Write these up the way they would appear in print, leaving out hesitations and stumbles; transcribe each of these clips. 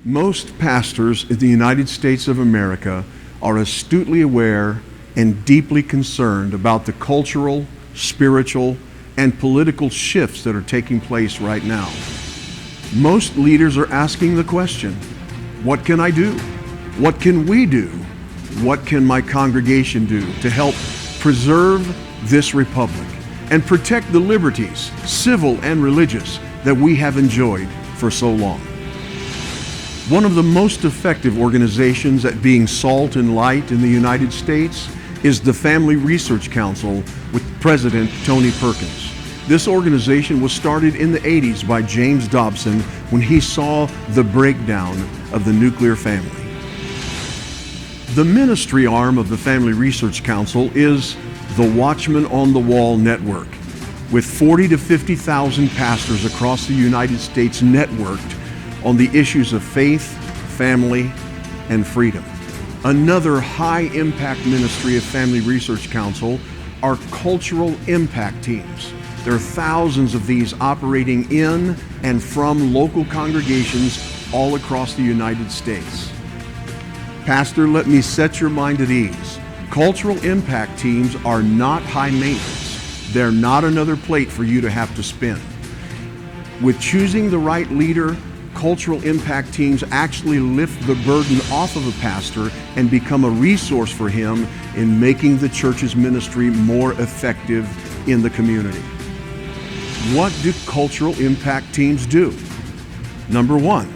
Most pastors in the United States of America are astutely aware and deeply concerned about the cultural, spiritual, and political shifts that are taking place right now. Most leaders are asking the question, what can I do? What can we do? What can my congregation do to help preserve this republic and protect the liberties, civil and religious, that we have enjoyed for so long? One of the most effective organizations at being salt and light in the United States is the Family Research Council with President Tony Perkins. This organization was started in the 80s by James Dobson when he saw the breakdown of the nuclear family. The ministry arm of the Family Research Council is the Watchman on the Wall Network, with 40 to 50,000 pastors across the United States networked on the issues of faith, family, and freedom. Another high-impact ministry of Family Research Council are cultural impact teams. There are thousands of these operating in and from local congregations all across the United States. Pastor, let me set your mind at ease. Cultural impact teams are not high maintenance. They're not another plate for you to have to spin. With choosing the right leader, cultural impact teams actually lift the burden off of a pastor and become a resource for him in making the church's ministry more effective in the community. What do cultural impact teams do? Number one,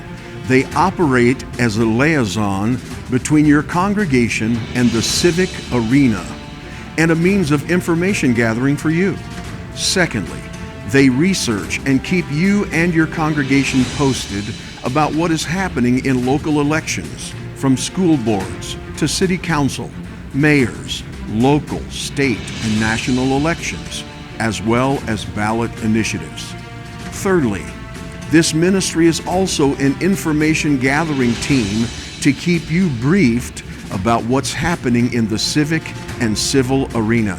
they operate as a liaison between your congregation and the civic arena and a means of information gathering for you. Secondly, they research and keep you and your congregation posted about what is happening in local elections, from school boards to city council, mayors, local, state, and national elections, as well as ballot initiatives. Thirdly, this ministry is also an information gathering team to keep you briefed about what's happening in the civic and civil arena.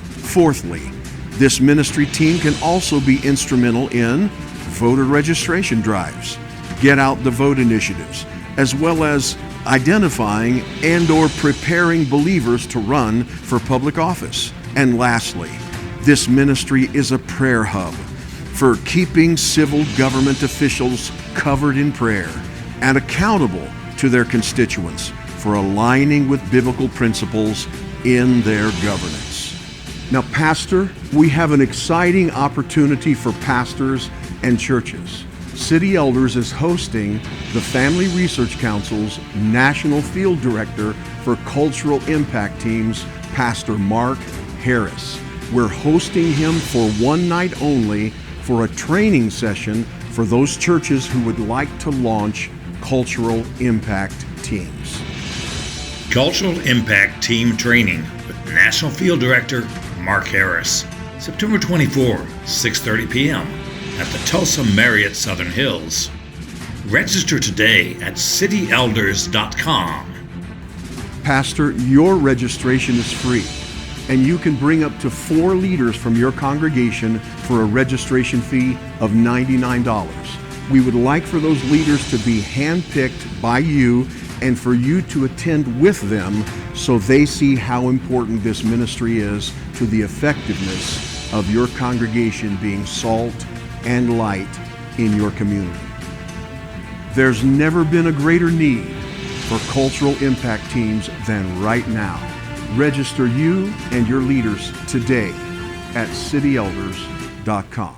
Fourthly, this ministry team can also be instrumental in voter registration drives, get out the vote initiatives, as well as identifying and/or preparing believers to run for public office. And lastly, this ministry is a prayer hub for keeping civil government officials covered in prayer and accountable to their constituents for aligning with biblical principles in their governance. Now, Pastor, we have an exciting opportunity for pastors and churches. City Elders is hosting the Family Research Council's National Field Director for Cultural Impact Teams, Pastor Mark Harris. We're hosting him for one night only for a training session for those churches who would like to launch cultural impact teams. Cultural Impact Team Training with National Field Director Mark Harris, September 24, 6:30 p.m. at the Tulsa Marriott Southern Hills. Register today at cityelders.com. Pastor, your registration is free, and you can bring up to 4 leaders from your congregation for a registration fee of $99. We would like for those leaders to be handpicked by you and for you to attend with them so they see how important this ministry is to the effectiveness of your congregation being salt and light in your community. There's never been a greater need for cultural impact teams than right now. Register you and your leaders today at cityelders.com.